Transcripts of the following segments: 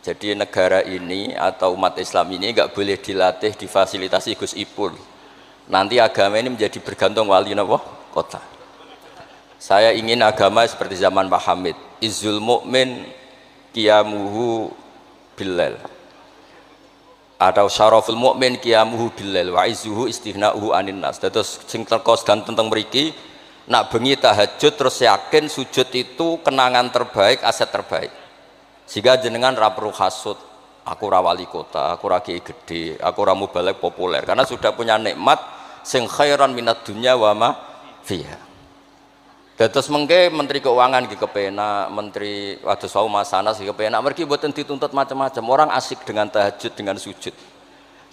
Jadi negara ini atau umat Islam ini nggak boleh dilatih, difasilitasi Gus Ipul. Nanti agama ini menjadi bergantung wali napa kota. Saya ingin agama seperti zaman Pak Hamid. Izzul mu'min qiyamuhu billail. Atau syaraful mu'min qiyamuhu billail wa izzuhu istighna'uhu anin nas. Terus sing teko dan tentang mriki nak bengi tahajud terus yakin sujud itu kenangan terbaik, aset terbaik. Sehingga jenengan ra perlu hasud, aku ra wali kota, aku ra kiai gede, aku ra mubalek populer karena sudah punya nikmat sing khairan minad dunya wa ma fiha. Dados mengke menteri keuangan iki kepenak, menteri wados wau Masanas iki kepenak mergi mboten dituntut macam-macam. Orang asik dengan tahajud, dengan sujud.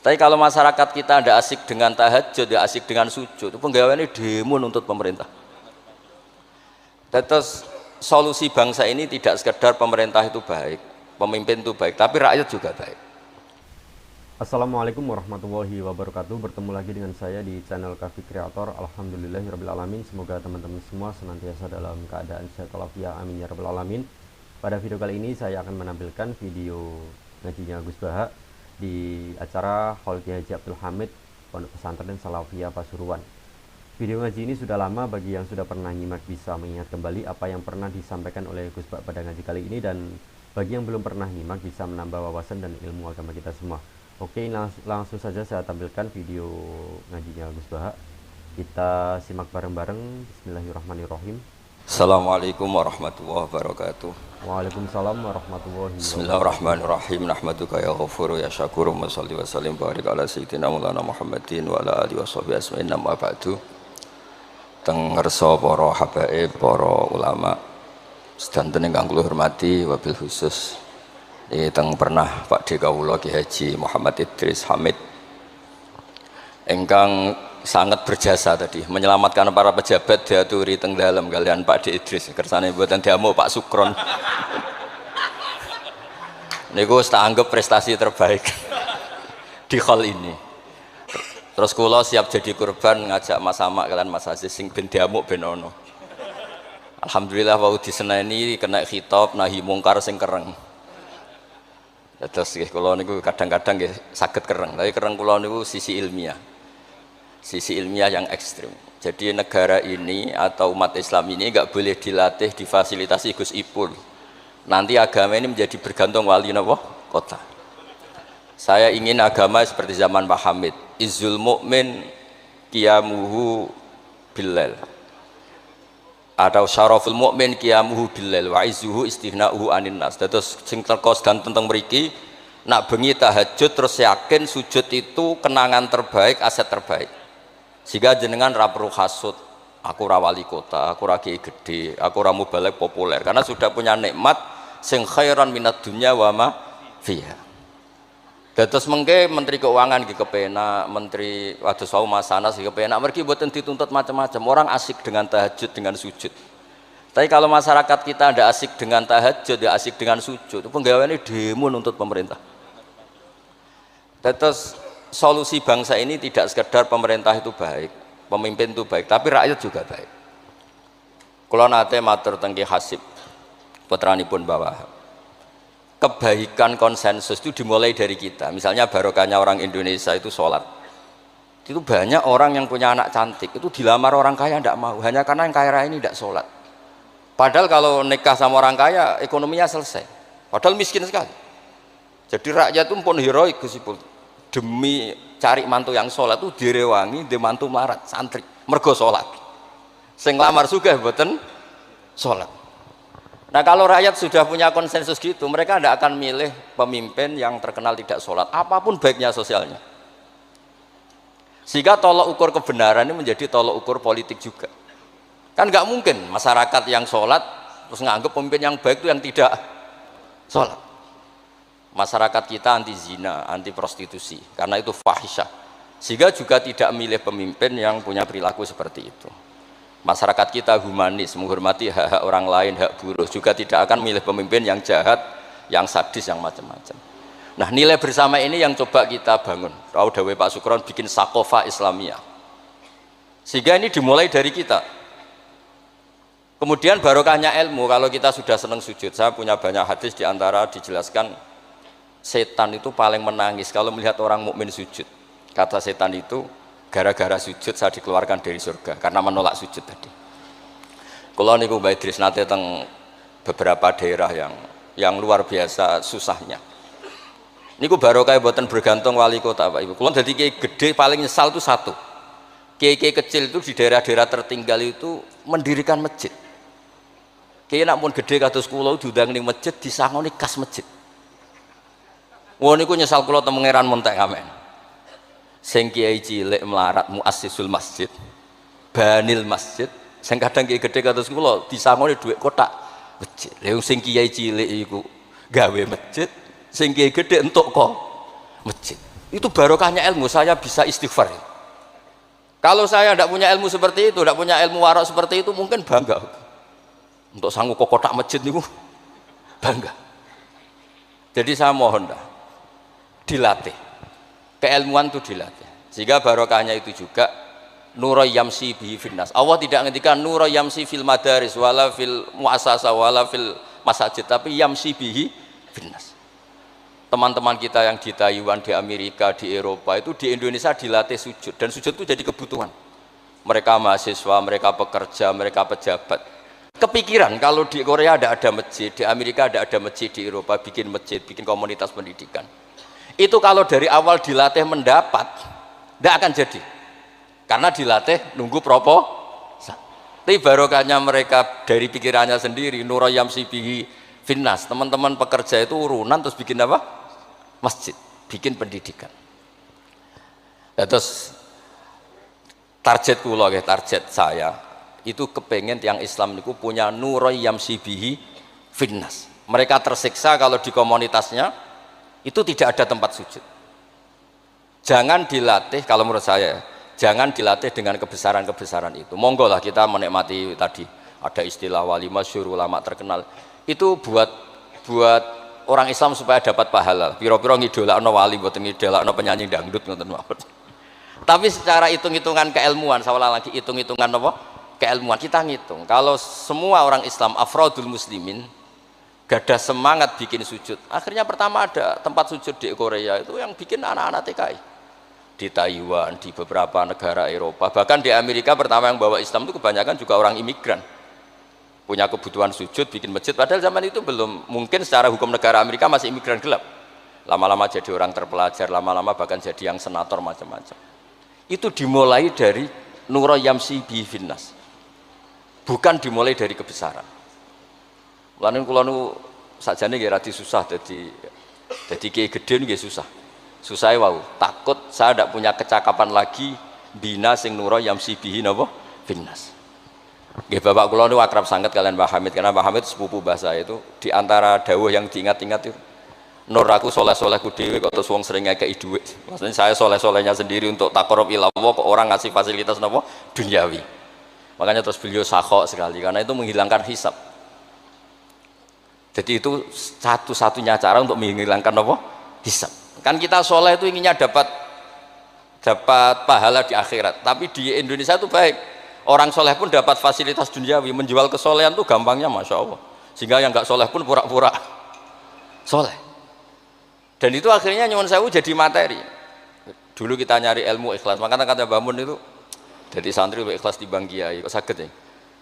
Tapi kalau masyarakat kita ndak asik dengan tahajud, ndak asik dengan sujud, penggaweane demo nuntut pemerintah. Dados solusi bangsa ini tidak sekedar pemerintah itu baik, pemimpin itu baik, tapi rakyat juga baik. Assalamualaikum warahmatullahi wabarakatuh. Bertemu lagi dengan saya di channel Kafi Kreator. Alhamdulillahirrabbilalamin. Semoga teman-teman semua senantiasa dalam keadaan sehat walafiat. Amin ya rabbal alamin. Pada video kali ini saya akan menampilkan video ngajinya Gus Baha di acara Hall Kiai Haji Abdul Hamid Pondok Pesantren Salafiyah Pasuruan. Video ngaji ini sudah lama, bagi yang sudah pernah nyimak bisa mengingat kembali apa yang pernah disampaikan oleh Gus Baha pada ngaji kali ini, dan bagi yang belum pernah nyimak bisa menambah wawasan dan ilmu agama kita semua. Oke, langsung saja saya tampilkan video ngajinya Gus Baha. Kita simak bareng-bareng. Bismillahirrahmanirrahim. Assalamualaikum warahmatullahi wabarakatuh. Waalaikumsalam warahmatullahi wabarakatuh. Bismillahirrahmanirrahim. Nahmaduka ya ghafuru ya syakuru wa sholli wa sallim barik ala sayyidina maulana Muhammadin wa ala alihi washabihi ajmain. Amma ba'du. Teng ngersa para habaib, para ulama sedanten ingkang kula hormati, wabil khusus teng pernah Pak D kawula Ki Haji Muhammad Idris Hamid ingkang sangat berjasa tadi menyelamatkan para pejabat diaturi teng dalem kalian Pak D Idris, kersane mboten diamuk Pak Sukron. Niku tak anggap prestasi terbaik di hall ini. Terus kula siap jadi korban ngajak Mas Amak kalian Mas Aziz sing ben diamuk ben ono. Alhamdulillah wau diseneni kena khitab nahi mungkar sing kereng. Terus kula niku kadang-kadang nggih saged kereng, tapi kereng kula niku sisi ilmiah. Sisi ilmiah yang ekstrim. Jadi negara ini atau umat Islam ini nggak boleh dilatih, difasilitasi Gus Ipul. Nanti agama ini menjadi bergantung wali napa kota. Saya ingin agama seperti zaman Pak Hamid. Izzul mu'min qiyamuhu billail. Atau syaraful mu'min qiyamuhu billail wa izzuhu istighna'uhu anin nas. Terus sing teko dan tentang mriki nak bengi tahajud terus yakin sujud itu kenangan terbaik, aset terbaik. Sehingga jenengan ra perlu hasud, aku ra wali kota, aku ra kiai gede, aku ra mubalek populer karena sudah punya nikmat sing khairan minad dunya wa ma fiha. Dados mengke menteri keuangan iki kepenak, menteri wados wau Masanas iki kepenak mergi mboten dituntut macam-macam. Orang asik dengan tahajud, dengan sujud. Tapi kalau masyarakat kita ndak asik dengan tahajud, ndak asik dengan sujud, penggaweane demo nuntut pemerintah. Dados solusi bangsa ini tidak sekedar pemerintah itu baik, pemimpin itu baik, tapi rakyat juga baik. Kula nate matur teng Ki Hasib putranipun Mbah. Kebaikan konsensus itu dimulai dari kita. Misalnya barokahnya orang Indonesia itu sholat. Itu banyak orang yang punya anak cantik itu dilamar orang kaya tidak mau, hanya karena yang kaya ini tidak sholat. Padahal kalau nikah sama orang kaya ekonominya selesai. Padahal miskin sekali. Jadi rakyat itu pun heroik Gusipul. Demi cari mantu yang sholat itu direwangi, di mantu melarat santri mergo sholat. Sing lamar sugih mboten sholat. Nah kalau rakyat sudah punya konsensus gitu, mereka tidak akan milih pemimpin yang terkenal tidak sholat, apapun baiknya sosialnya. Sehingga tolok ukur kebenaran ini menjadi tolok ukur politik juga. Kan nggak mungkin masyarakat yang sholat terus nganggap pemimpin yang baik itu yang tidak sholat. Masyarakat kita anti zina, anti prostitusi, karena itu fahisyah. Sehingga juga tidak milih pemimpin yang punya perilaku seperti itu. Masyarakat kita humanis, menghormati hak-hak orang lain, hak buruh, juga tidak akan milih pemimpin yang jahat, yang sadis, yang macam-macam. Nah nilai bersama ini yang coba kita bangun. Tahu dawuh Pak Sukron bikin sakofa Islamiyah. Sehingga ini dimulai dari kita. Kemudian barokahnya ilmu, kalau kita sudah senang sujud, saya punya banyak hadis diantara dijelaskan setan itu paling menangis kalau melihat orang mukmin sujud. Kata setan itu, gara-gara sujud saya dikeluarkan dari surga karena menolak sujud tadi. Kalau niku Mbak Idris nate teng beberapa daerah yang luar biasa susahnya. Niku barokah boten bergantung wali kota Pak Ibu. Kalau jadi kiai gede paling nyesal itu satu. Kiai-kiai kecil itu di daerah-daerah tertinggal itu mendirikan masjid. Kiai nak pun gede kados kula diundang ning masjid disangoni kas masjid. Wong niku nyesal kula teng pangeran montek amen. Sing kiai cilik melarat muassisul masjid, banil masjid, sing kadang kiai gede kados kula disangoni dhuwit kotak masjid. Lha sing kiai cilik iku gawe masjid, sing kiai gede entuk kok masjid. Itu barokahnya ilmu, saya bisa istighfar. Kalau saya tidak punya ilmu seperti itu, tidak punya ilmu warok seperti itu, mungkin bangga. Untuk sanggup kok kotak masjid niku bangga. Jadi saya mohon dah dilatih, keilmuan itu dilatih, sehingga barokahnya itu juga nura yamsi bihi finnas. Allah tidak ngendikan nura yamsi fil madaris wala fil muassasah wala fil masajid, tapi yamsi bihi finnas. Teman-teman kita yang di Taiwan, di Amerika, di Eropa itu di Indonesia dilatih sujud, dan sujud itu jadi kebutuhan. Mereka mahasiswa, mereka pekerja, mereka pejabat. Kepikiran kalau di Korea ada masjid, di Amerika ada masjid, di Eropa bikin masjid, bikin komunitas pendidikan. Itu kalau dari awal dilatih mendapat, tidak akan jadi. Karena dilatih nunggu tapi barokahnya mereka dari pikirannya sendiri, nura yamsi bihi finnas. Teman-teman pekerja itu urunan terus bikin apa? Masjid, bikin pendidikan. Ya, terus target kula, target saya itu kepengen tiang Islam niku punya nura yamsi bihi finnas. Mereka tersiksa kalau di komunitasnya itu tidak ada tempat sujud. Jangan dilatih, kalau menurut saya, jangan dilatih dengan kebesaran-kebesaran itu. Monggo lah kita menikmati tadi ada istilah wali masyhur, ulama terkenal. Itu buat orang Islam supaya dapat pahala. Piro-piro ngidolakno wali, mboten ngidolakno penyanyi dangdut ngoten mawon. Tapi secara hitung-hitungan keilmuan, saya ulang lagi, hitung-hitungan apa? Keilmuan kita ngitung. Kalau semua orang Islam afrodul muslimin gadah semangat bikin sujud, akhirnya pertama ada tempat sujud di Korea itu yang bikin anak-anak TKI, di Taiwan, di beberapa negara Eropa, bahkan di Amerika pertama yang bawa Islam itu kebanyakan juga orang imigran, punya kebutuhan sujud bikin masjid, padahal zaman itu belum mungkin secara hukum negara Amerika masih imigran gelap, lama-lama jadi orang terpelajar, lama-lama bahkan jadi yang senator macam-macam. Itu dimulai dari nura yamsi bihi finnas, bukan dimulai dari kebesaran. Lalu kalau nu sajane nggih radi susah, jadi kiai gede nggih susah. Susahnya wow, takut saya tidak punya kecakapan lagi bina sing nura yamsi bihi napa finnas. Nggih bapak kula nu akrab sangat kalian Mbah Hamid, karena Mbah Hamid sepupu bahasa itu. Di antara dawuh yang diingat-ingat itu, nur aku soleh-solehku dhewe kok terus wong sering ngekeki dhuwit. Maksudnya saya soleh-solehnya sendiri untuk taqarrub ila Allah, kok orang ngasih fasilitas napa duniawi. Makanya terus beliau sakhok sekali karena itu menghilangkan hisab. Jadi itu satu-satunya cara untuk menghilangkan apa? Hisab. Kan kita soleh itu inginnya dapat pahala di akhirat. Tapi di Indonesia itu baik. Orang soleh pun dapat fasilitas duniawi. Menjual kesolehan itu gampangnya Masya Allah. Sehingga yang nggak soleh pun pura-pura soleh. Dan itu akhirnya nyuwun sewu jadi materi. Dulu kita nyari ilmu ikhlas. Makanya kata Mbah Mun itu, jadi santri lebih ikhlas dibanding kiai. Kok sakit ya?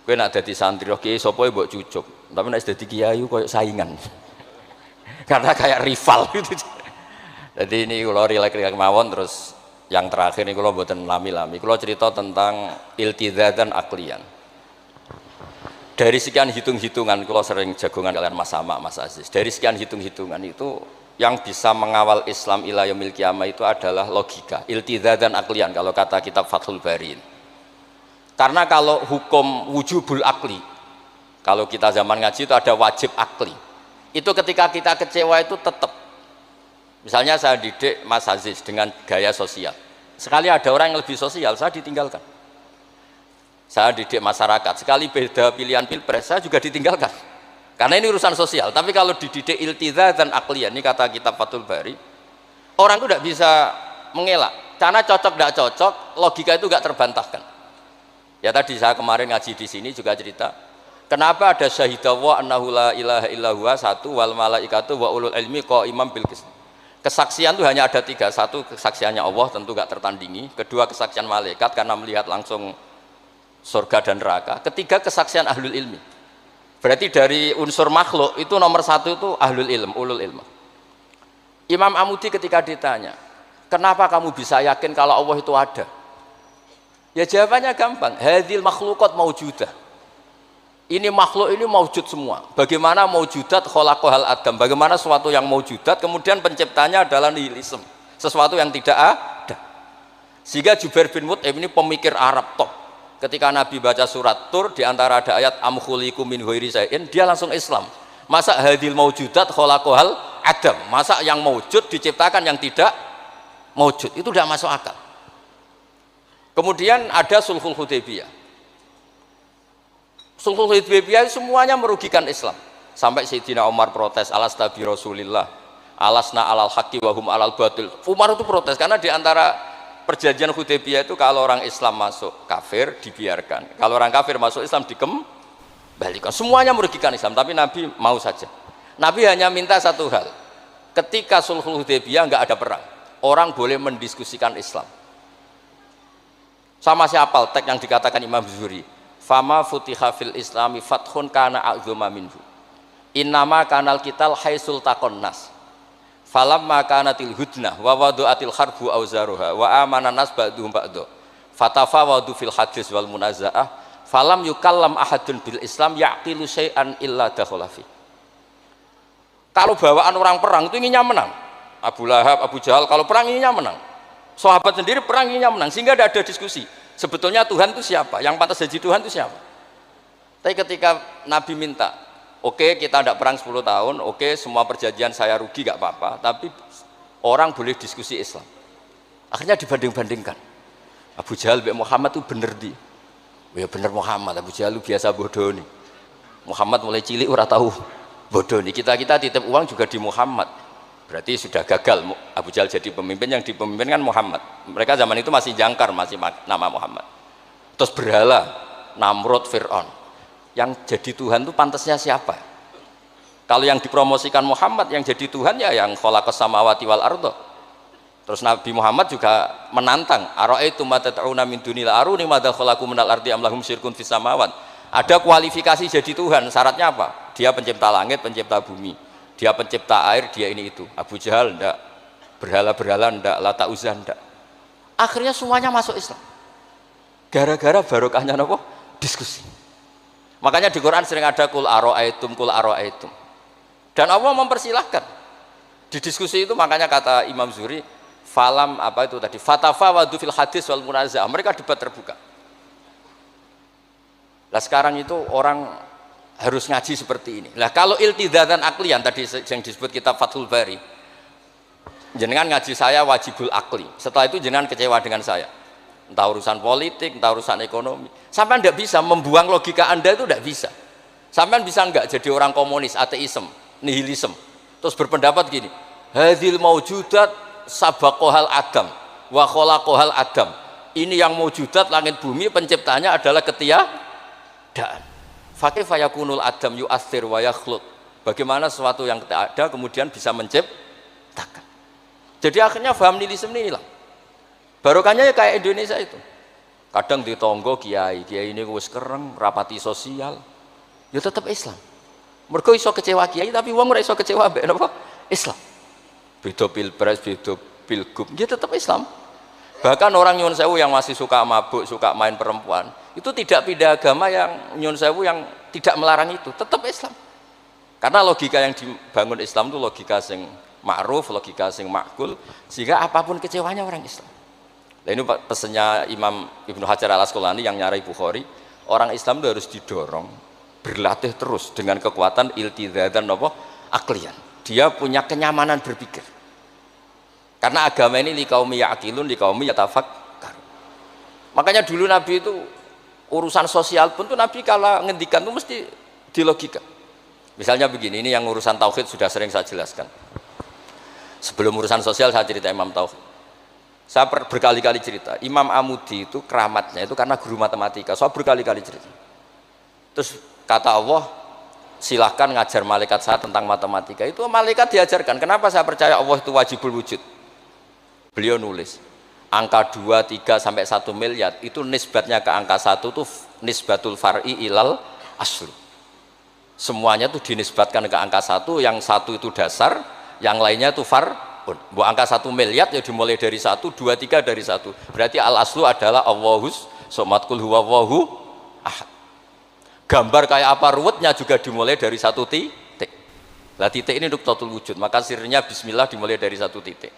Kowe nak dadi santri kok kiai sapa mbok cucuk, tapi nek dadi kiai koyo saingan. Karena kayak rival gitu. Jadi ini kula rilek-rilek mawon, terus yang terakhir ini kula mboten lami-lami. Kula cerita tentang iltizatan aklian. Dari sekian hitung-hitungan, kula sering jagongan kalian Mas Sama, Mas Aziz. Dari sekian hitung-hitungan itu yang bisa mengawal Islam ila yaumil qiyamah itu adalah logika, iltizatan aklian kalau kata kitab Fathul Bari. Karena kalau hukum wujubul akli, kalau kita zaman ngaji itu ada wajib akli, itu ketika kita kecewa itu tetap. Misalnya saya didik Mas Aziz dengan gaya sosial, sekali ada orang yang lebih sosial saya ditinggalkan. Saya didik masyarakat, sekali beda pilihan pilpres saya juga ditinggalkan, karena ini urusan sosial. Tapi kalau dididik iltizatan aklian, ini kata kitab Fathul Bari, orang itu tidak bisa mengelak, karena cocok tidak cocok, logika itu tidak terbantahkan. Ya tadi saya kemarin ngaji di sini juga cerita, kenapa ada syahidawa annahu la ilaha illa huwa satu wal malaikatu wa ulul ilmi qaimam bil qist. Kesaksian itu hanya ada tiga. Satu, kesaksiannya Allah, tentu gak tertandingi. Kedua, kesaksian malaikat karena melihat langsung surga dan neraka. Ketiga, kesaksian ahlul ilmi. Berarti dari unsur makhluk itu nomor satu itu ahlul ilm, ulul ilm. Imam Amudi ketika ditanya, kenapa kamu bisa yakin kalau Allah itu ada? Ya jawabannya gampang, hadhil makhluqat maujudah. Ini makhluk ini maujud semua. Bagaimana maujudat khalaqahal adam? Bagaimana sesuatu yang maujudat kemudian penciptanya adalah nihilisme, sesuatu yang tidak ada. Sehingga Jubair bin Mut'im ini pemikir Arab top. Ketika Nabi baca surat Tur di antara ada ayat am khuliqu min ghairi syai'in, dia langsung Islam. Masa hadhil maujudat khalaqahal adam? Masa yang maujud diciptakan yang tidak maujud? Itu tidak masuk akal. Kemudian ada Sulhul Hudaybiyah. Sulhul Hudaybiyah semuanya merugikan Islam. Sampai Sayyidina Umar protes, alasta bi Rasulillah, alasna alal haqqi wa hum alal batil. Umar itu protes karena di antara perjanjian Hudaybiyah itu kalau orang Islam masuk kafir dibiarkan. Kalau orang kafir masuk Islam dikembalikan. Semuanya merugikan Islam, tapi Nabi mau saja. Nabi hanya minta satu hal. Ketika Sulhul Hudaybiyah enggak ada perang, orang boleh mendiskusikan Islam. Sama siapa teks yang dikatakan Imam Zuhri, fama futiha fil islami fathun kana a'zuma minhu innama kanal kital haisul takon nas falamma kanatil hudnah wa wadu'atil harbu auzaruha wa amana nas ba'duhum ba'du fatafawadu fil hadis wal munazaah falam yukallam ahadun bil islam yaqilu syai'an illa dakhulafi. Kalau bawaan orang perang itu inginnya menang, Abu Lahab, Abu Jahal kalau perang inginnya menang, sahabat sendiri perang inginnya menang, sehingga tidak ada diskusi sebetulnya Tuhan itu siapa, yang pantas jadi Tuhan itu siapa. Tapi ketika Nabi minta, oke, kita tidak perang 10 tahun, oke, semua perjanjian saya rugi gak apa-apa, tapi orang boleh diskusi Islam. Akhirnya dibanding-bandingkan, Abu Jahal bin Muhammad itu bener di, ya bener Muhammad, Abu Jahal biasa bodoh nih, Muhammad mulai cilik ora tahu bodoh nih, kita titip uang juga di Muhammad. Berarti sudah gagal Abu Jahal jadi pemimpin, yang dipemimpinkan Muhammad. Mereka zaman itu masih jangkar, masih nama Muhammad. Terus berhala Namrud, Fir'aun. Yang jadi Tuhan itu pantasnya siapa? Kalau yang dipromosikan Muhammad, yang jadi Tuhan ya yang khalaqas samawati wal arda. Terus Nabi Muhammad juga menantang, ara'aitum ma tad'una min dunil aruni madza khalaqu minal ardi am lahum syirkun fis samawat. Ada kualifikasi jadi Tuhan, syaratnya apa? Dia pencipta langit, pencipta bumi. Dia pencipta air, dia ini itu. Abu Jahal enggak, berhala-berhala enggak, Lata Uzza enggak. Akhirnya semuanya masuk Islam. Gara-gara barokahnya apa? Diskusi. Makanya di Quran sering ada kul aro'aitum, kul aro'aitum. Dan Allah mempersilahkan. Di diskusi itu makanya kata Imam Zuhri, falam apa itu tadi? Fatafawadu fil hadis wal munaza'ah. Mereka debat terbuka. Nah sekarang itu orang harus ngaji seperti ini. Lah kalau iltidatan aklian tadi yang disebut kitab Fathul Bari, jenengan ngaji saya wajibul akli. Setelah itu jenengan kecewa dengan saya. Entah urusan politik, entah urusan ekonomi. Sampai tidak bisa membuang logika Anda itu tidak bisa. Sampai bisa enggak jadi orang komunis, ateisme, nihilisme. Terus berpendapat gini, hadhil maujudat sabaqohal adam wa khalaqohal adam. Ini yang maujudat langit bumi penciptanya adalah ketiadaan. Fakih fayakunul adam yu'athir wa yakhlut. Bagaimana sesuatu yang tidak ada kemudian bisa menciptakan. Jadi akhirnya paham nihilisme ini hilang. Barokahnya ya kayak Indonesia itu. Kadang di tonggo kiai ini wis kereng, rapati sosial, ya tetap Islam. Mergo iso kecewa kiai tapi wong ora iso kecewa mbek napa? Islam. Beda pilpres, beda pilgub, dia tetap Islam. Bahkan orang nyuwun sewu yang masih suka mabuk, suka main perempuan, itu tidak pindah agama yang nyuwun sewu yang tidak melarang itu, tetap Islam. Karena logika yang dibangun Islam itu logika sing ma'ruf, logika sing makul, sehingga apapun kecewanya orang Islam. Nah ini pesannya Imam Ibnu Hajar al-Asqalani yang nyarai Bukhari, orang Islam itu harus didorong, berlatih terus dengan kekuatan iltidatan aklian. Dia punya kenyamanan berpikir. Karena agama ini liqaumi ya'qilun, liqaumi yatafakkar. Makanya dulu Nabi itu urusan sosial pun tuh Nabi kalau ngendikan tuh mesti di logika. Misalnya begini, ini yang urusan tauhid sudah sering saya jelaskan. Sebelum urusan sosial saya cerita Imam Tauhid. Saya berkali-kali cerita, Imam Amudi itu keramatnya itu karena guru matematika. Saya berkali-kali cerita. Terus kata Allah, silahkan ngajar malaikat saya tentang matematika. Itu malaikat diajarkan. Kenapa saya percaya Allah itu wajibul wujud? Beliau nulis angka 2, 3 sampai 1 miliar itu nisbatnya ke angka 1 itu nisbatul far'i ilal asli. Semuanya itu dinisbatkan ke angka 1, yang 1 itu dasar, yang lainnya itu far'un. Bu angka 1 miliar ya dimulai dari 1, 2, 3 dari 1. Berarti al aslu adalah Allahus somad qul huwallahu ahad. Gambar kayak apa ruwetnya juga dimulai dari 1 titik. Lah titik ini nuqtatul wujud, maka sirnya bismillah dimulai dari 1 titik.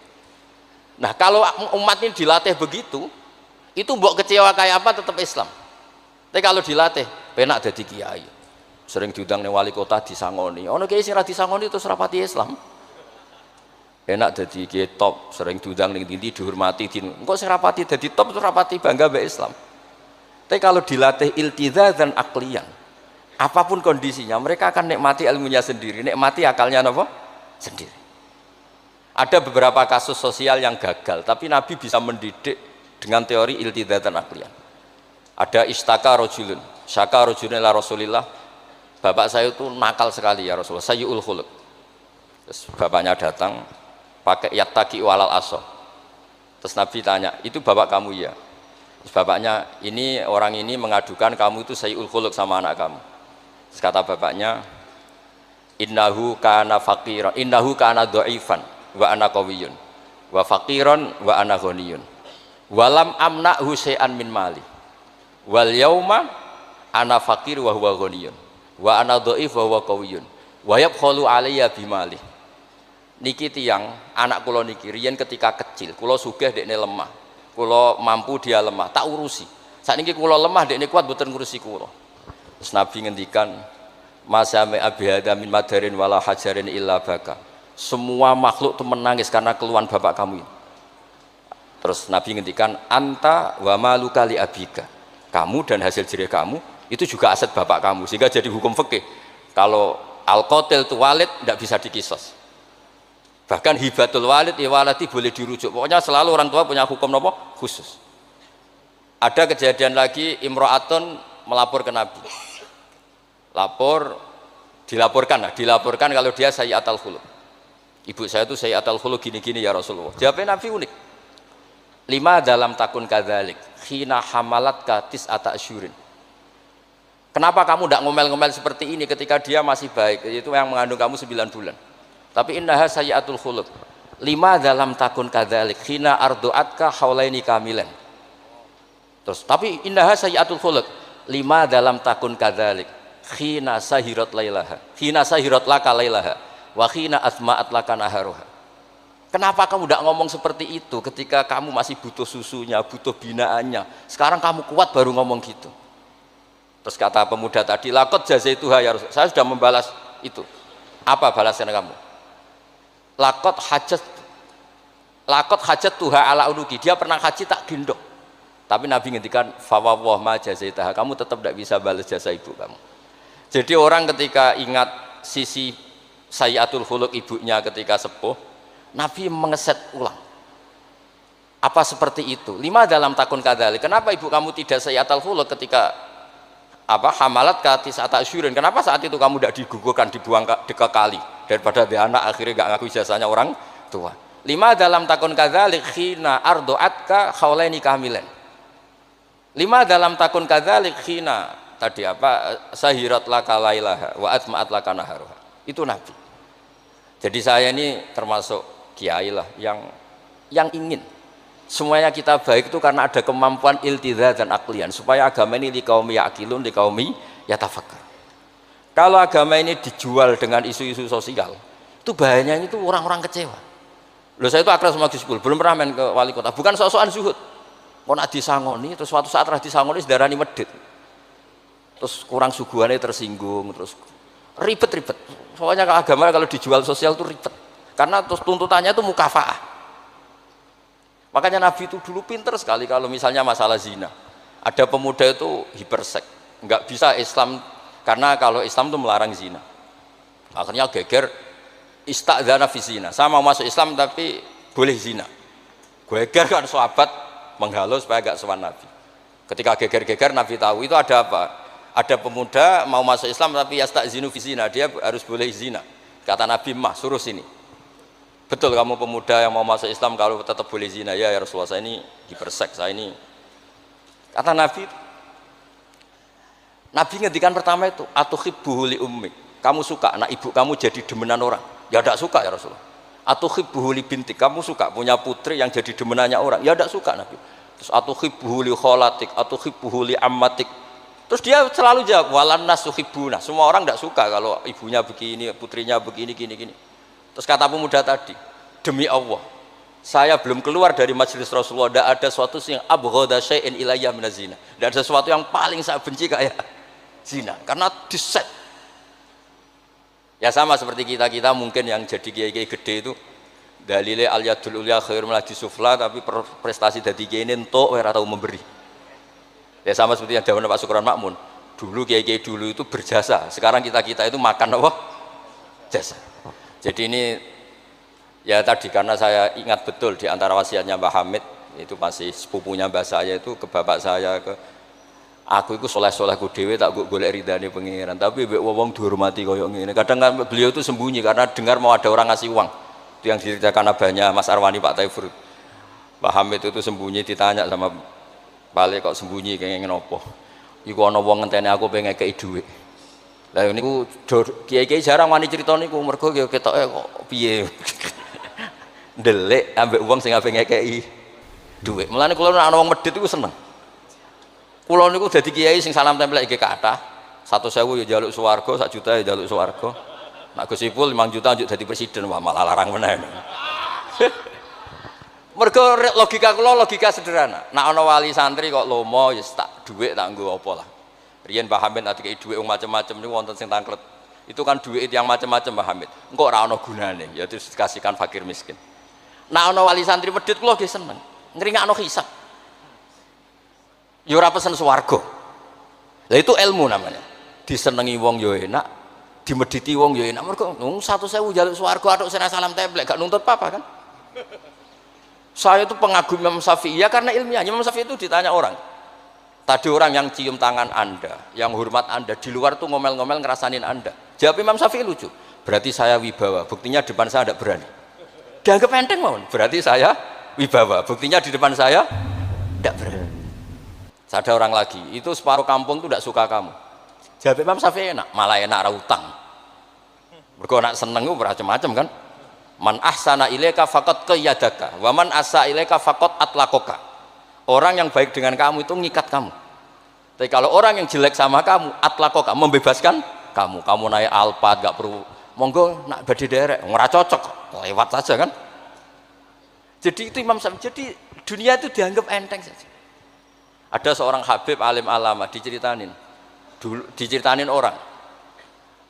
Nah kalau umat ini dilatih begitu, itu mbok kecewa kayak apa tetap Islam. Tapi kalau dilatih, penak jadi kiai. Sering diundang nih wali kota disangoni. Ono kiai sing ra disangoni terus rapati Islam. Enak jadi kiai top, sering diundang ning ndi dihormati din. Engko sing rapati dadi top terus rapati bangga mbek Islam. Tapi kalau dilatih iltizazan aqliyan, apapun kondisinya mereka akan nikmati ilmunya sendiri, nikmati akalnya apa? Sendiri. Ada beberapa kasus sosial yang gagal, tapi Nabi bisa mendidik dengan teori iltizatan aqliyan. Ada istaka rojulun, syaka rojulun ila Rasulillah, bapak saya itu nakal sekali ya Rasulullah, sayyul khuluq. Terus bapaknya datang pakai yattaqi walal aso. Terus Nabi tanya, itu bapak kamu ya? Terus bapaknya, ini orang ini mengadukan kamu itu sayyul khuluq sama anak kamu. Terus kata bapaknya, innahu kana faqiran, innahu kana dhaifan wa ana qawiyun wa faqiran wa ana ghaniyun walam amna'hu syai'an min mali wal yauma ana faqir wa huwa ghaniyun wa ana dhaif wa huwa qawiyun wa yabkhalu alayya bimali. Niki tiyang anak kula niki riyen ketika kecil kula sugih dekne lemah, kula mampu dia lemah, tak urusi. Sakniki kula lemah dekne kuat mboten ngurusi kula. Terus Nabi ngendikan masame abihada min madarin wala hajarin illa baka. Semua makhluk itu menangis karena keluhan bapak kamu ini. Terus Nabi ngendikan anta wa maluka li abika. Kamu dan hasil jerih kamu itu juga aset bapak kamu, sehingga jadi hukum fikih. Kalau al-qatil itu walid tidak bisa dikisos. Bahkan hibatul walid ya waladi boleh dirujuk. Pokoknya selalu orang tua punya hukum apa? Khusus. Ada kejadian lagi imro'atun melapor ke Nabi. Dilaporkan kalau dia sayyi'atul khuluq. Ibu saya itu sayyi'atul khuluq gini-gini ya Rasulullah. Jawabnya Nabi unik. 5 dalam takun kadzalik khina hamalatka tis'ata asyurin. Kenapa kamu tidak ngomel-ngomel seperti ini ketika dia masih baik? Itu yang mengandung kamu 9 bulan. Tapi innaha sayyi'atul khuluq. 5 dalam takun kadzalik khina ardu'atka haulaini kamilan. Terus tapi innaha sayyi'atul khuluq. 5 dalam takun kadzalik khina sahirat lailaha. Khina sahirat laka lailaha. Wa khina asma'at laka naharuha. Kenapa kamu tidak ngomong seperti itu ketika kamu masih butuh susunya, butuh binaannya? Sekarang kamu kuat baru ngomong gitu. Terus kata pemuda tadi, laqad jazaituha ya Rasul. Saya sudah membalas itu. Apa balasan kamu? Laqad hajat tuha ala unuki. Dia pernah haji tak gendong. Tapi Nabi ngendikan fa wallah ma jazaitaha. Kamu tetap tidak bisa balas jasa ibu kamu. Jadi orang ketika ingat sisi sayyi'atul khuluq ibunya ketika sepuh, Nabi mengeset ulang. Apa seperti itu? 5 dalam takun kadzalik. Kenapa ibu kamu tidak sayyi'atul khuluq ketika hamalat ka tis'ata asyurin? Kenapa saat itu kamu tidak digugurkan, dibuang ke kali daripada dia anak akhirnya enggak ngaku jasanya orang tua? 5 dalam takun kadzalik khina ardu'atka haulaini kamilan. 5 dalam takun kadzalik khina tadi sahirat laka lailaha wa atma'at laka naharuha. Itu Nabi. Jadi saya ini termasuk kiai lah yang ingin semuanya kita baik itu karena ada kemampuan iltizaz dan aqlian supaya agama ini liqaumi yaqilun liqaumi yatafakkar. Kalau agama ini dijual dengan isu-isu sosial, itu bahayanya itu orang-orang kecewa. Loh saya itu akrab sama Gus Pul, belum pernah main ke wali kota, bukan sok-sokan zuhud. Mau nak disangoni, terus suatu saat rah disangoni sedarani medit. Terus kurang suguhannya tersinggung, terus ribet-ribet. Soalnya agama kalau dijual sosial itu ribet. Karena terus tuntutannya itu mukafaah. Makanya Nabi itu dulu pinter sekali kalau misalnya masalah zina. Ada pemuda itu hiperseks, nggak bisa Islam karena kalau Islam itu melarang zina. Akhirnya geger istadzana fi zina. Saya mau masuk Islam tapi boleh zina. Geger kan sahabat menghalau supaya gak sowan Nabi. Ketika geger-geger Nabi tahu itu ada apa? Ada pemuda mau masuk Islam tapi yasta'zinu fi zina, dia harus boleh zina. Kata Nabi, mah suruh sini. Betul kamu pemuda yang mau masuk Islam kalau tetap boleh zina? Ya Rasulullah, saya ini dipersek, saya ini. Kata Nabi, Nabi ngendikan pertama itu, atuhibbuhu li ummik. Kamu suka anak ibu kamu jadi demenan orang? Ya tidak suka ya Rasulullah. Atuhibbuhu li bintik. Kamu suka punya putri yang jadi demenannya orang? Ya tidak suka Nabi. Terus atuhibbuhu li kholatik, atuhibbuhu li ammatik. Terus dia selalu jawab, walan nas tuhibbuna. Semua orang tidak suka kalau ibunya begini, putrinya begini, gini. Terus kata pemuda tadi, demi Allah, saya belum keluar dari majelis Rasulullah, tidak ada sesuatu yang abghada syai'in ilayya minaz zina. Tidak ada sesuatu yang paling saya benci kayak zina, karena diset. Ya sama seperti kita mungkin yang jadi kiai-kiai gede itu dalile al yadul ulya khairul minal sufla, tapi prestasi dadi kiai entuk ora tau memberi. Ya sama seperti yang dawuh Pak Sukron Makmun. Dulu kiai-kiai dulu itu berjasa, sekarang kita itu makan apa? Jasa. Jadi ini ya tadi karena saya ingat betul di antara wasiatnya Mbah Hamid itu masih sepupunya mbah saya itu ke bapak saya ke aku itu soleh-solehku dhewe tak golek ridane pangeran, tapi mbek wong dihormati koyo ngene. Kadang kan beliau itu sembunyi karena dengar mau ada orang ngasih uang. Itu yang diceritakan abahnya Mas Arwani Pak Taifur. Pak Hamid itu sembunyi, ditanya sama Balik kok sembunyi kayak ngopo. Iku ana wong ngenteni aku pengen ngekeki dhuwit. Lah niku kiai-kiai jarang wani crita niku mergo ketoke kok piye. Ndelik ambek wong sing ape ngekeki dhuwit. Mulane kula nek ana wong medhit iku seneng. Kula niku dadi kiai sing salam tempel iki kathah. 100.000 ya njaluk swarga, 1 juta ya njaluk swarga. Nek Gus Ipul 5 juta njuk dadi presiden, wah malah larang meneh. Mergo logika kula logika sederhana. Nek ana wali santri kok lomo ya tak dhuwit tak nggo apa lah. Riyen Mbah Hamid nek dikeki dhuwit macam-macam niku wonten sing tangklet. Itu kan dhuwit yang macam-macam Mbah Hamid. Engko ora ana gunane, ya terus dikasihkan fakir miskin. Nek ana wali santri medhit kula nggih seneng. Ngringakno hisab. Ya ora pesen swarga. Lah itu ilmu namanya. Disenengi wong ya enak, dimedhiti wong ya enak. Mergo 100.000 njaluk swarga atuk sira salam templek gak nuntut apa-apa kan? Saya itu pengagum Imam Syafi'i ya karena ilmiah. Imam Syafi'i itu ditanya orang. Tadi orang yang cium tangan Anda, yang hormat Anda, di luar tuh ngomel-ngomel ngerasanin Anda. Jawab Imam Syafi'i lucu. Berarti saya wibawa, buktinya depan saya tidak berani. Dianggap enteng mohon. Berarti saya wibawa, buktinya di depan saya tidak berani. Ada orang lagi, itu separuh kampung tuh tidak suka kamu. Jawab Imam Syafi'i enak, malah enak ra utang. Mergo nak seneng ku macam-macam kan. Man ahsana ilaika faqad qayyadaka wa man asa ilaika faqad atlaqaka. Orang yang baik dengan kamu itu ngikat kamu. Tapi kalau orang yang jelek sama kamu, atlaqaka, membebaskan kamu. Kamu naik Alphard gak perlu monggo nak badhe derek, ora cocok, lewat saja kan. Jadi itu Imam Syafi'i. Jadi dunia itu dianggap enteng saja. Ada seorang Habib alim alama diceritain orang.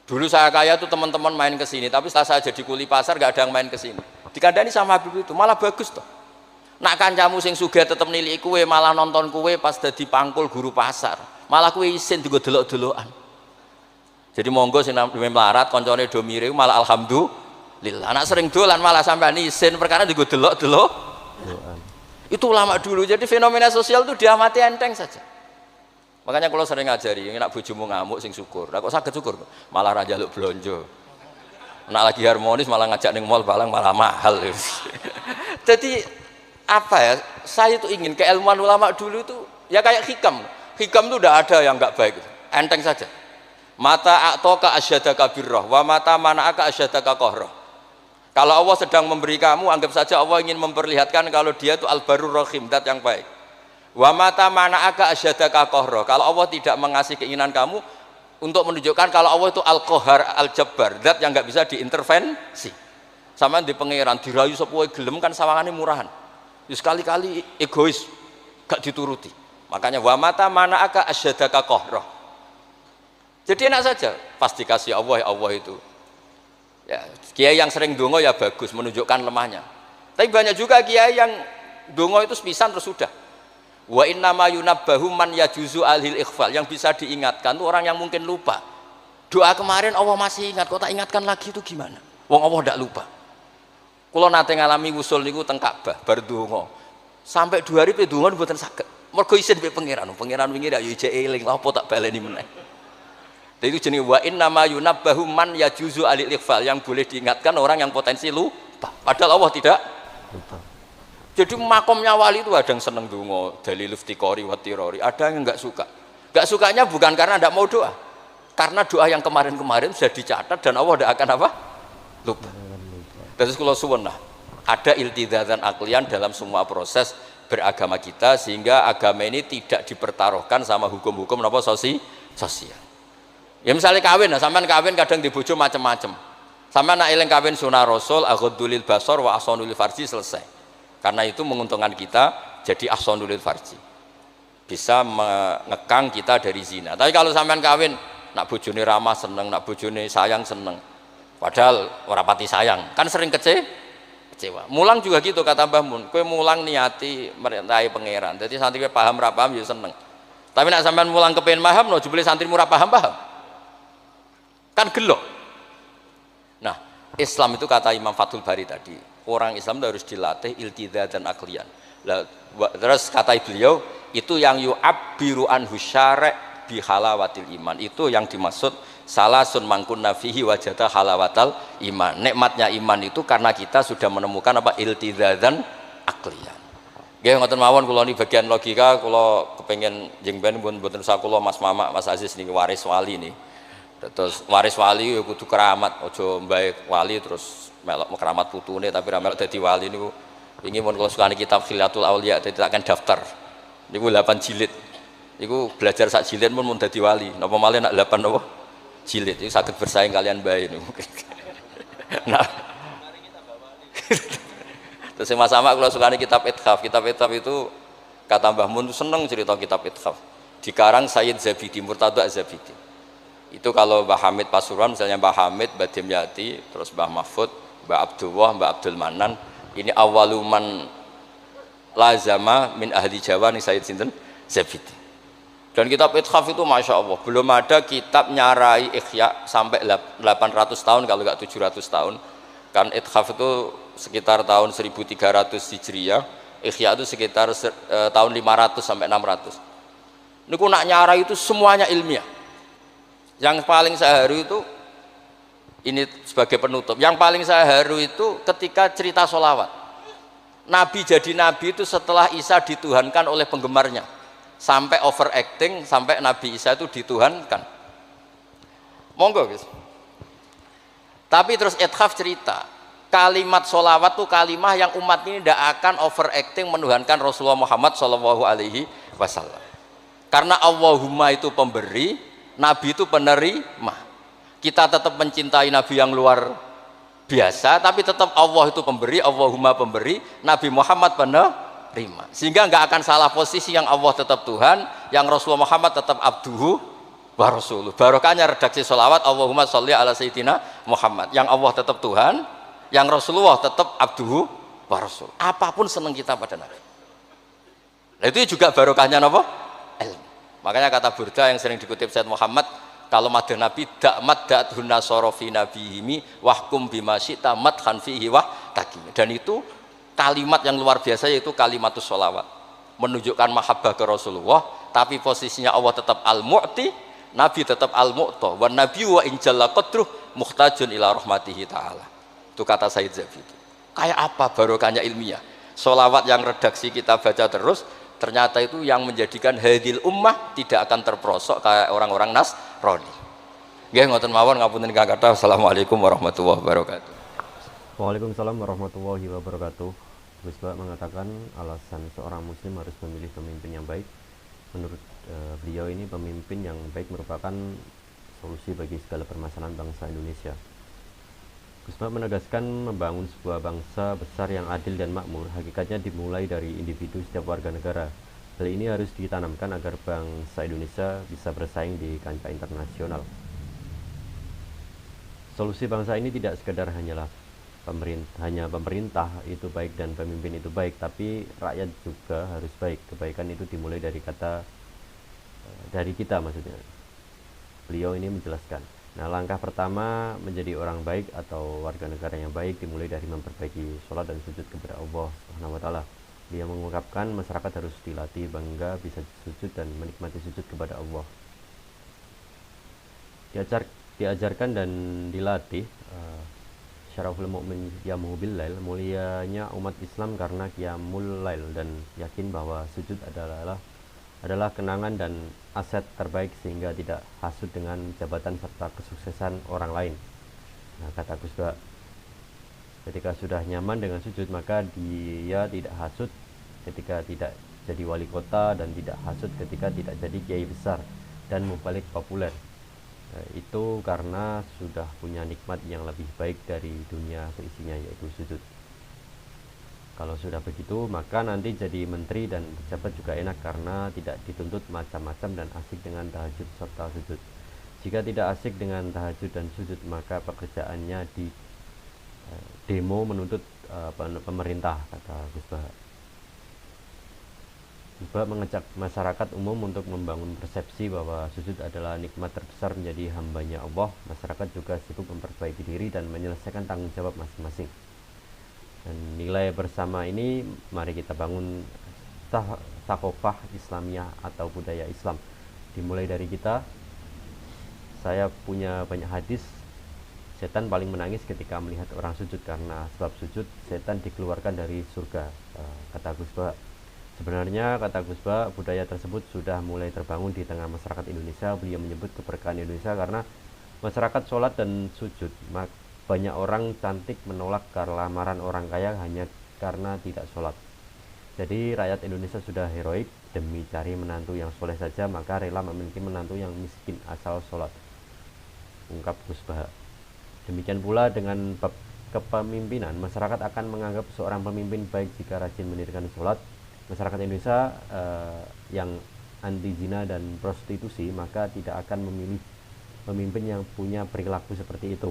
Dulu saya kaya tuh teman-teman main ke sini, tapi setelah saya jadi kuli pasar gak ada yang main ke sini. Dikandani sama Habib itu, malah bagus toh. Nak kancamu sing sugih tetep niliki kowe, malah nonton kowe pas dadi pangkul guru pasar. Malah kowe isin digo delok-delokan. Jadi monggo sing namine melarat kancane do mirip malah alhamdulillah. Anak sering dolan malah sampean isin perkara digo delok-delok. Itu ulama dulu. Jadi fenomena sosial itu diamati enteng saja. Makanya kalau sering ngajari, nak bojomu ngamuk sing syukur. Lah kok saged syukur? Malah ra njaluk blonjo. Nak lagi harmonis malah ngajak ning mall balang malah mahal. Jadi apa ya? Saya itu ingin keilmuan ulama dulu itu ya kayak hikam. Hikam itu udah ada yang enggak baik. Enteng saja. Mata a'taka asyadaka birrah wa mata mana'aka asyadaka qahrah. Kalau Allah sedang memberi kamu, anggap saja Allah ingin memperlihatkan kalau dia itu al-barur rahim, zat yang baik. Wa mata mana'aka asyadaka qahrah. Kalau Allah tidak mengasih keinginan kamu untuk menunjukkan kalau Allah itu al-qahar, al-jabbar, zat yang enggak bisa diintervensi. Sama di pangeran dirayu sapa gelem kan sawangane murahan. Ya sekali-kali egois, gak dituruti. Makanya wa mata mana'aka asyadaka qahrah. Jadi enak saja, pasti kasih Allah, ya Allah itu. Ya, kiai yang sering dongo ya bagus, menunjukkan lemahnya. Tapi banyak juga kiai yang dongo itu sepisan terus sudah. Wa innama yunabbahu man yajuzu alhil ikhfal, yang bisa diingatkan itu orang yang mungkin lupa. Doa kemarin Allah masih ingat, kok tak ingatkan lagi itu gimana? Wong Allah tidak lupa. Kalau nate ngalami wusul niku teng Ka'bah bar dongo. Sampai 2 hari pe dongo mboten saged. Mergo isin pe pangeran wingi ra yo ijek eling, apa tak baleni meneh. Dan itu jenis wa inna ma yunabbahu man yajuzu alil ikhfal, yang boleh diingatkan orang yang potensi lupa. Padahal Allah tidak lupa. Jadi makomnya wali itu ada yang seneng donga, dalil iftiqori wa tirori, ada yang enggak suka. Enggak sukanya bukan karena enggak mau doa. Karena doa yang kemarin-kemarin sudah dicatat dan Allah tidak akan apa? Lupa. Terus kalau suwun lah, ada iltizatan aklian dalam semua proses beragama kita, sehingga agama ini tidak dipertaruhkan sama hukum-hukum apa sosial. Ya misalnya kawin, nah sampean kawin kadang dibojo macam-macam. Sampean nak eling kawin sunah Rasul, aghdulil basar wa ahsanul farji, selesai. Karena itu menguntungkan kita jadi ahsanul farji. Bisa mengekang kita dari zina. Tapi kalau sampean kawin nak bojone ramah seneng, nak bojone sayang seneng. Padahal ora pati sayang, kan sering kecewa. Mulang juga gitu kata Mbah Mun, kowe mulang niati merintahi pangeran. Jadi santri kowe paham ra paham ya seneng. Tapi nak sampean mulang kepen paham no jebule santri ora paham-paham. Kan gelok. Nah, Islam itu kata Imam Fathul Bari tadi, orang Islam itu harus dilatih iltizatan aklian. Terus kata beliau, itu yang yu'abbiru anhu syara' bi halawatil iman. Itu yang dimaksud salasun mangkunna fihi wajata halawatal iman. Nikmatnya iman itu karena kita sudah menemukan apa? Iltizatan aklian. Nggih ngoten mawon, kula niki bagian logika kula kepengin jeng ben mboten usah kula Mas Mama, Mas Aziz niki waris wali nih. Terus waris wali ya kudu keramat, aja mbae wali terus melok keramat putune tapi ra melok dadi wali niku. Wingi mun kula sukani kitab Khilatul Auliya dadi akan daftar. Niku 8 jilid. Niku belajar sak jilid mun dadi wali. Napa malih nak 8 napa? Jilid itu saged bersaing kalian bae niku. Nah. Terus sama-sama kula sukani kitab Ithaf. Kitab Ithaf itu kata Mbah Mun seneng cerita kitab Ithaf. Dikarang Sayyid Zabidi, Murtada Zabidi. Itu kalau Mbah Hamid Pasuruan, misalnya Mbah Hamid, Mbah Dimyati, terus Mbah Mahfud, Mbah Abdullah, Mbah Abdul Manan, ini awaluman lazama min ahli Jawa nih Sayyid Sinten Zabidi. Dan kitab Ithaf itu Masya Allah, belum ada kitab nyarai Ikhya sampai 800 tahun kalau nggak 700 tahun. Kan Ithaf itu sekitar tahun 1300 Hijriah, Ikhya itu sekitar tahun 500 sampai 600. Ini nak nyarai itu semuanya ilmiah. Yang paling saya haru itu, ini sebagai penutup, yang paling saya haru itu ketika cerita sholawat. Nabi jadi nabi itu setelah Isa dituhankan oleh penggemarnya, sampai overacting, sampai Nabi Isa itu dituhankan. Monggo guys. Tapi terus Ithaf cerita, kalimat sholawat itu kalimah yang umat ini tidak akan overacting menuhankan Rasulullah Muhammad SAW. Karena Allahumma itu pemberi, Nabi itu penerima. Kita tetap mencintai Nabi yang luar biasa, tapi tetap Allah itu pemberi, Allahumma pemberi, Nabi Muhammad penerima. Sehingga nggak akan salah posisi, yang Allah tetap Tuhan, yang Rasulullah Muhammad tetap abduhu wa rasuluh. Barokahnya redaksi sholawat Allahumma sholli ala sayyidina Muhammad. Yang Allah tetap Tuhan, yang Rasulullah tetap abduhu wa rasul. Apapun senang kita pada Nabi. Nah, itu juga barokahnya apa? Ilmu. Makanya kata Burda yang sering dikutip Said Muhammad, kalau madha Nabi dakmat da'athun nasara fi nabihimi wahkum bima syi'ta madhan fihi wah takim. Dan itu kalimat yang luar biasa, yaitu kalimatus sholawat, menunjukkan mahabbah ke Rasulullah, tapi posisinya Allah tetap al-mu'ti, Nabi tetap al-mu'ta, wa nabi wa injalla qadruh muhtajun ila rahmatihi ta'ala. Itu kata Said Zabidi. Kayak apa barokahnya ilmiah? Sholawat yang redaksi kita baca terus, ternyata itu yang menjadikan hadil ummah tidak akan terperosok kayak orang-orang Nasrani. Nggih ngoten mawon, ngapunten Kang Kathah. Assalamualaikum warahmatullahi wabarakatuh. Waalaikumsalam warahmatullahi wabarakatuh. Gus Bak mengatakan alasan seorang muslim harus memilih pemimpin yang baik. Menurut beliau ini pemimpin yang baik merupakan solusi bagi segala permasalahan bangsa Indonesia. Gus Bak menegaskan membangun sebuah bangsa besar yang adil dan makmur hakikatnya dimulai dari individu setiap warga negara. Hal ini harus ditanamkan agar bangsa Indonesia bisa bersaing di kancah internasional. Solusi bangsa ini tidak sekedar hanya pemerintah itu baik dan pemimpin itu baik, tapi rakyat juga harus baik. Kebaikan itu dimulai dari kita maksudnya. Beliau ini menjelaskan. Nah, langkah pertama menjadi orang baik atau warga negara yang baik dimulai dari memperbaiki sholat dan sujud kepada Allah Subhanahu wa Ta'ala. Dia mengungkapkan masyarakat harus dilatih bangga bisa sujud dan menikmati sujud kepada Allah. diajarkan dan dilatih syaraful mu'min qiyamuhu billail, mulianya umat Islam karena qiyamul lail, dan yakin bahwa sujud adalah kenangan dan aset terbaik sehingga tidak hasut dengan jabatan serta kesuksesan orang lain. Nah, kata Gus Ba, ketika sudah nyaman dengan sujud maka dia tidak hasut ketika tidak jadi wali kota, dan tidak hasut ketika tidak jadi kiai besar dan mubalik populer. Itu karena sudah punya nikmat yang lebih baik dari dunia seisinya, yaitu sujud. Kalau sudah begitu maka nanti jadi menteri dan pejabat juga enak karena tidak dituntut macam-macam dan asik dengan tahajud serta sujud. Jika tidak asik dengan tahajud dan sujud maka pekerjaannya di demo menuntut pemerintah, kata Gus Bah. Gus Bah mengajak masyarakat umum untuk membangun persepsi bahwa sujud adalah nikmat terbesar menjadi hambanya Allah. Masyarakat juga sibuk memperbaiki diri dan menyelesaikan tanggung jawab masing-masing. Dan nilai bersama ini mari kita bangun thaqafah Islamiyah atau budaya Islam. Dimulai dari kita. Saya punya banyak hadis, setan paling menangis ketika melihat orang sujud karena sebab sujud setan dikeluarkan dari surga, kata Gus Bah. Sebenarnya, kata Gus Bah, budaya tersebut sudah mulai terbangun di tengah masyarakat Indonesia. Beliau menyebut keberkahan Indonesia karena masyarakat sholat dan sujud. Banyak orang cantik menolak lamaran orang kaya hanya karena tidak sholat. Jadi rakyat Indonesia sudah heroik, demi cari menantu yang soleh saja maka rela memiliki menantu yang miskin asal sholat, ungkap Gus Bah. Demikian pula dengan bab kepemimpinan, masyarakat akan menganggap seorang pemimpin baik jika rajin mendirikan sholat. Masyarakat Indonesia yang anti zina dan prostitusi maka tidak akan memilih pemimpin yang punya perilaku seperti itu.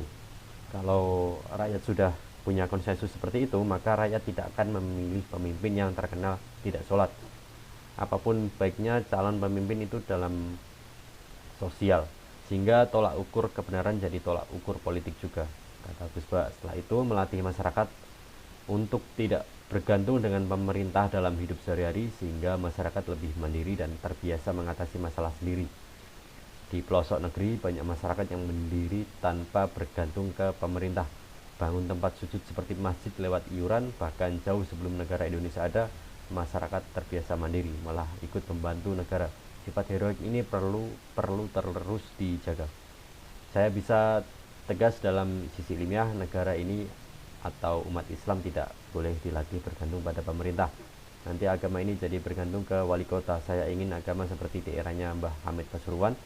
Kalau rakyat sudah punya konsensus seperti itu maka rakyat tidak akan memilih pemimpin yang terkenal tidak sholat. Apapun baiknya calon pemimpin itu dalam sosial, sehingga tolak ukur kebenaran jadi tolak ukur politik juga, kata Gus Bah. Setelah itu melatih masyarakat untuk tidak bergantung dengan pemerintah dalam hidup sehari-hari sehingga masyarakat lebih mandiri dan terbiasa mengatasi masalah sendiri. Di pelosok negeri banyak masyarakat yang mendiri tanpa bergantung ke pemerintah, bangun tempat sujud seperti masjid lewat iuran. Bahkan jauh sebelum negara Indonesia ada, masyarakat terbiasa mandiri, malah ikut membantu negara. Sifat heroik ini perlu terus dijaga. Saya bisa tegas dalam sisi ilmiah, negara ini atau umat Islam tidak boleh dilatih bergantung pada pemerintah. Nanti agama ini jadi bergantung ke wali kota. Saya ingin agama seperti di eranya Mbah Hamid Pasuruan,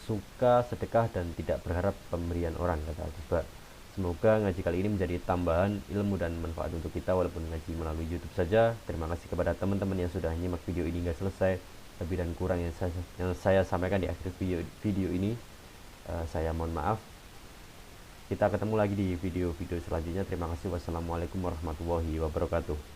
suka sedekah dan tidak berharap pemberian orang, kata Gus Bah. Semoga ngaji kali ini menjadi tambahan ilmu dan manfaat untuk kita walaupun ngaji melalui YouTube saja. Terima kasih kepada teman-teman yang sudah nyimak video ini hingga selesai. Lebih dan kurang yang saya sampaikan di akhir video ini, saya mohon maaf. Kita ketemu lagi di video-video selanjutnya. Terima kasih. Wassalamualaikum warahmatullahi wabarakatuh.